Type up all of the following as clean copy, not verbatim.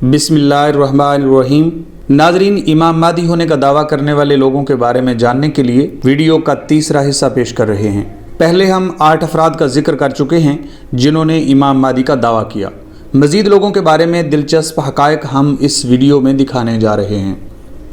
बिस्मिल्लाहिर्रहमानिर्रहीम। नाजरीन, इमाम महदी होने का दावा करने वाले लोगों के बारे में जानने के लिए वीडियो का तीसरा हिस्सा पेश कर रहे हैं। पहले हम 8 अफराद का जिक्र कर चुके हैं जिन्होंने इमाम महदी का दावा किया। मज़ीद लोगों के बारे में दिलचस्प हक़ाइक़ हम इस वीडियो में दिखाने जा रहे हैं।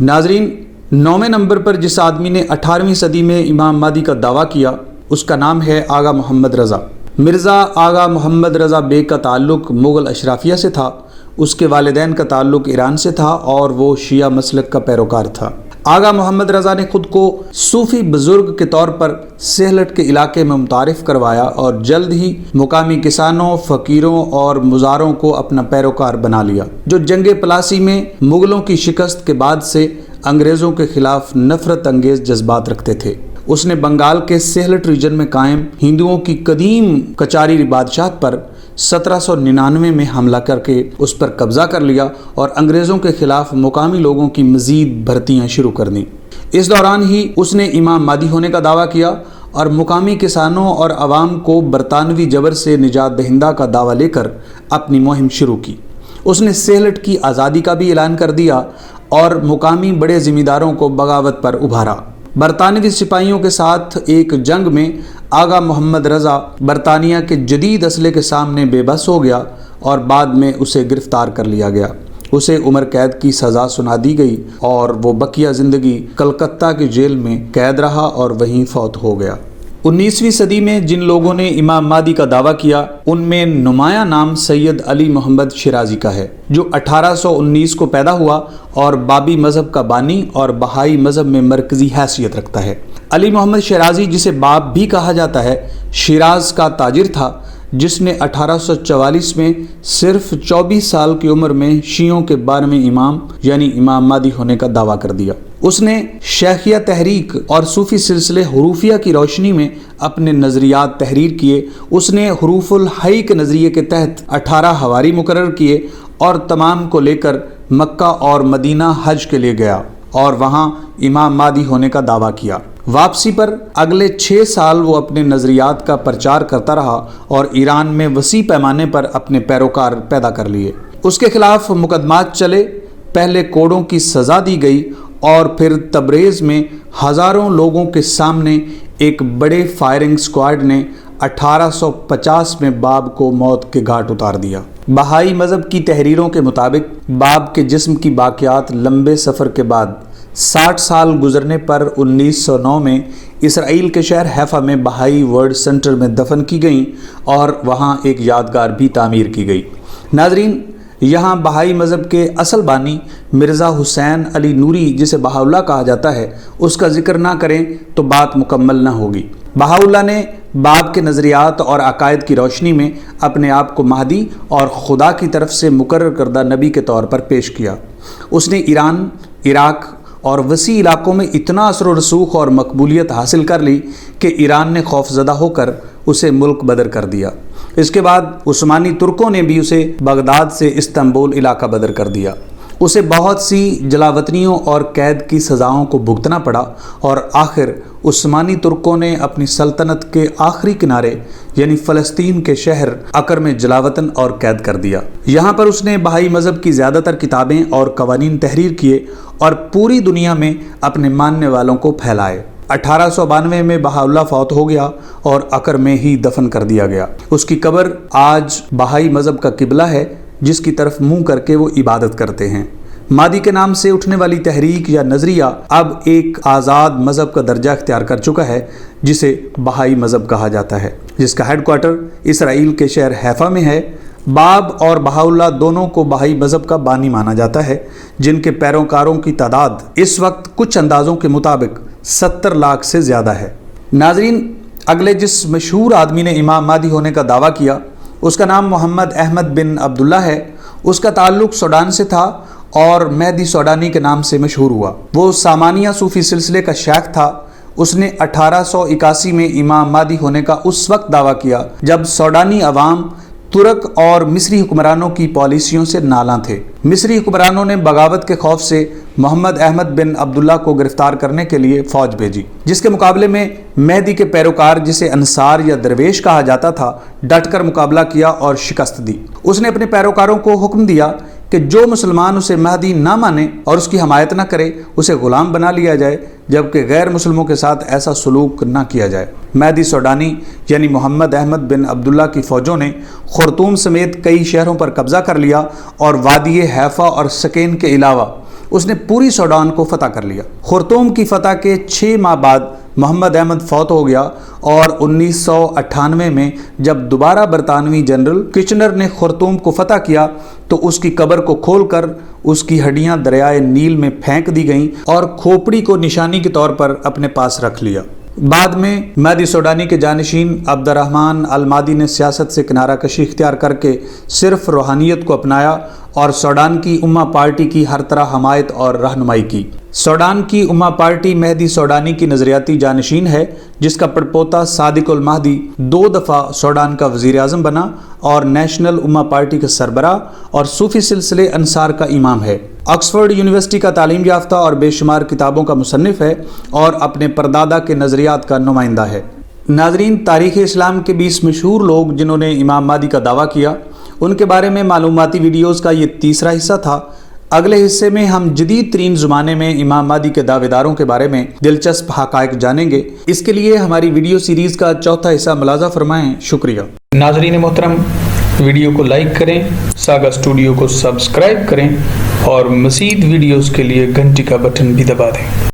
नाजरीन, 9वें नंबर पर जिस आदमी ने 18वीं सदी में इमाम महदी का दावा किया उसका नाम है आगा मोहम्मद रज़ा। मिर्ज़ा आगा मोहम्मद रज़ा बेग का ताल्लुक़ मुग़ल अशराफिया से था। उसके वालिदैन का ताल्लुक़ ईरान से था और वो शिया मसलक का पैरोकार था। आगा मोहम्मद रज़ा ने ख़ुद को सूफ़ी बुज़ुर्ग के तौर पर सेहलट के इलाके में मुतारिफ़ करवाया और जल्द ही मुकामी किसानों, फ़कीरों और मुज़ारों को अपना पैरोकार बना लिया, जो जंग पलासी में मुग़लों की शिकस्त के बाद से अंग्रेज़ों के ख़िलाफ़ नफ़रत अंगेज़ जज्बात रखते थे। उसने बंगाल के सेहलट रीजन में कायम हिंदुओं की कदीम कचारी बादशाहत पर 1799 में हमला करके उस पर कब्ज़ा कर लिया और अंग्रेज़ों के ख़िलाफ़ मुकामी लोगों की मज़ीद भर्तियाँ शुरू कर दी। इस दौरान ही उसने इमाम महदी होने का दावा किया और मुकामी किसानों और आवाम को बरतानवी जबर से निजात दहिंदा का दावा लेकर अपनी मुहिम शुरू की। उसने सेहलट की आज़ादी का भी ऐलान कर दिया और मुकामी बड़े ज़मींदारों को बगावत पर उभारा। बरतानवी सिपाहियों के साथ एक जंग में आगा मोहम्मद रज़ा बरतानिया के जदीद असले के सामने बेबस हो गया और बाद में उसे गिरफ़्तार कर लिया गया। उसे उम्र कैद की सज़ा सुना दी गई और वो बकिया ज़िंदगी कलकत्ता की जेल में कैद रहा और वहीं फौत हो गया। 19वीं सदी में जिन लोगों ने इमाम महदी का दावा किया उनमें नुमाया नाम सैयद अली मोहम्मद शिराजी का है, जो 1819 को पैदा हुआ और बाबी मज़हब का बानी और बहाई मज़हब में मरकज़ी हैसियत रखता है। अली मोहम्मद शिराजी, जिसे बाब भी कहा जाता है, शिराज का ताजिर था जिसने 1844 में सिर्फ 24 साल की उम्र में शियों के 12वें इमाम यानी इमाम महदी होने का दावा कर दिया। उसने शेखिया तहरीक और सूफ़ी सिलसिले हुरूफिया की रोशनी में अपने नज़रियात तहरीर किए। उसने हुरूफुल हई के नज़रिए के तहत 18 हवारी मुकर्रर किए और तमाम को लेकर मक्का और मदीना हज के लिए गया और वहाँ इमाम महदी होने का दावा किया। वापसी पर अगले 6 साल वो अपने नज़रियात का प्रचार करता रहा और ईरान में वसी पैमाने पर अपने पैरोकार पैदा कर लिए। उसके खिलाफ मुकदमात चले, पहले कोड़ों की सज़ा दी गई और फिर तबरेज़ में हज़ारों लोगों के सामने एक बड़े फायरिंग स्क्वाड ने 1850 में बाब को मौत के घाट उतार दिया। बहाई मज़हब की तहरीरों के मुताबिक बाब के जिस्म की बाक़ियात लंबे सफ़र के बाद 60 साल गुजरने पर 1909 में इसराइल के शहर हैफा में बहाई वर्ल्ड सेंटर में दफन की गई और वहाँ एक यादगार भी तामीर की गई। नाजरीन, यहाँ बहाई मज़हब के असल बानी मिर्ज़ा हुसैन अली नूरी, जिसे बहाउल्लाह कहा जाता है, उसका जिक्र ना करें तो बात मुकम्मल ना होगी। बहाउल्लाह ने बाब के नज़रियात और अकायद की रोशनी में अपने आप को महदी और खुदा की तरफ से मुकर्रर करदा नबी के तौर पर पेश किया। उसने ईरान, इराक़ और वसी इलाकों में इतना असर व रसूख और मकबूलियत हासिल कर ली कि ईरान ने खौफज़दा होकर उसे मुल्क बदर कर दिया। इसके बाद उस्मानी तुर्कों ने भी उसे बगदाद से इस्तांबुल इलाका बदर कर दिया। उसे बहुत सी जलावतनियों और कैद की सज़ाओं को भुगतना पड़ा और आखिर उस्मानी तुर्कों ने अपनी सल्तनत के आखिरी किनारे यानी फ़लस्तीन के शहर अकर में जलावतन और कैद कर दिया। यहाँ पर उसने बहाई मज़हब की ज़्यादातर किताबें और कवानीन तहरीर किए और पूरी दुनिया में अपने मानने वालों को फैलाए। 1892 में बहाउल्लाह फौत हो गया और अकर में ही दफन कर दिया गया। उसकी कब्र आज बहाई मज़हब का किबला है जिसकी तरफ मुंह करके वो इबादत करते हैं। महदी के नाम से उठने वाली तहरीक या नज़रिया अब एक आज़ाद मज़हब का दर्जा इख्तियार कर चुका है जिसे बहाई मज़हब कहा जाता है, जिसका हेडक्वार्टर इसराइल के शहर हैफा में है। बाब और बहाउल्लाह दोनों को बहाई मज़हब का बानी माना जाता है, जिनके पैरोकारों की तादाद इस वक्त कुछ अंदाज़ों के मुताबिक 70 लाख से ज़्यादा है। नाजरीन, अगले जिस मशहूर आदमी ने इमाम महदी होने का दावा किया उसका नाम मोहम्मद अहमद बिन अब्दुल्ला है। उसका ताल्लुक़ सूडान से था और महदी सूडानी के नाम से मशहूर हुआ। वो सामानिया सूफ़ी सिलसिले का शेख था। उसने 1881 में इमाम महदी होने का उस वक्त दावा किया जब सूडानी अवाम तुर्क और मिस्री हुक्मरानों की पॉलिसियों से नालां थे। मिस्री हुक्मरानों ने बगावत के खौफ से मोहम्मद अहमद बिन अब्दुल्ला को गिरफ्तार करने के लिए फ़ौज भेजी, जिसके मुकाबले में महदी के पैरोकार, जिसे अंसार या दरवेश कहा जाता था, डटकर मुकाबला किया और शिकस्त दी। उसने अपने पैरोकारों को हुक्म दिया کہ جو مسلمان اسے مہدی نہ مانے اور اس کی حمایت نہ کرے اسے غلام بنا لیا جائے، جبکہ غیر مسلموں کے ساتھ ایسا سلوک نہ کیا جائے۔ مہدی سوڈانی یعنی محمد احمد بن عبداللہ کی فوجوں نے خرطوم سمیت کئی شہروں پر قبضہ کر لیا اور وادی حیفا اور سکین کے علاوہ اس نے پوری سوڈان کو فتح کر لیا۔ خرطوم کی فتح کے 6 ماہ بعد محمد احمد فوت ہو گیا اور 1998 میں جب دوبارہ برطانوی جنرل کچنر نے خرطوم کو فتح کیا تو اس کی قبر کو کھول کر اس کی ہڈیاں دریائے نیل میں پھینک دی گئیں اور کھوپڑی کو نشانی کے طور پر اپنے پاس رکھ لیا۔ بعد میں مہدی سوڈانی کے جانشین عبد الرحمن المہدی نے سیاست سے کنارہ کشی اختیار کر کے صرف روحانیت کو اپنایا اور سوڈان کی امہ پارٹی کی ہر طرح حمایت اور رہنمائی کی۔ سوڈان کی امہ پارٹی مہدی سوڈانی کی نظریاتی جانشین ہے، جس کا پڑپوتا صادق المہدی 2 دفعہ سوڈان کا وزیر اعظم بنا اور نیشنل امہ پارٹی کا سربراہ اور صوفی سلسلے انصار کا امام ہے۔ آکسفورڈ یونیورسٹی کا تعلیم یافتہ اور بے شمار کتابوں کا مصنف ہے اور اپنے پردادا کے نظریات کا نمائندہ ہے۔ ناظرین، تاریخ اسلام کے 20 مشہور لوگ جنہوں نے امام مہدی کا دعویٰ کیا، ان کے بارے میں معلوماتی ویڈیوز کا یہ تیسرا حصہ تھا۔ اگلے حصے میں ہم جدید ترین زمانے میں امام مہدی کے دعوے داروں کے بارے میں دلچسپ حقائق جانیں گے۔ اس کے لیے ہماری ویڈیو سیریز کا چوتھا حصہ ملاحظہ فرمائیں۔ شکریہ۔ ناظرین محترم، ویڈیو کو لائک کریں، ساگا اسٹوڈیو کو سبسکرائب کریں اور مزید ویڈیوز کے لیے گھنٹی کا بٹن بھی دبا دیں۔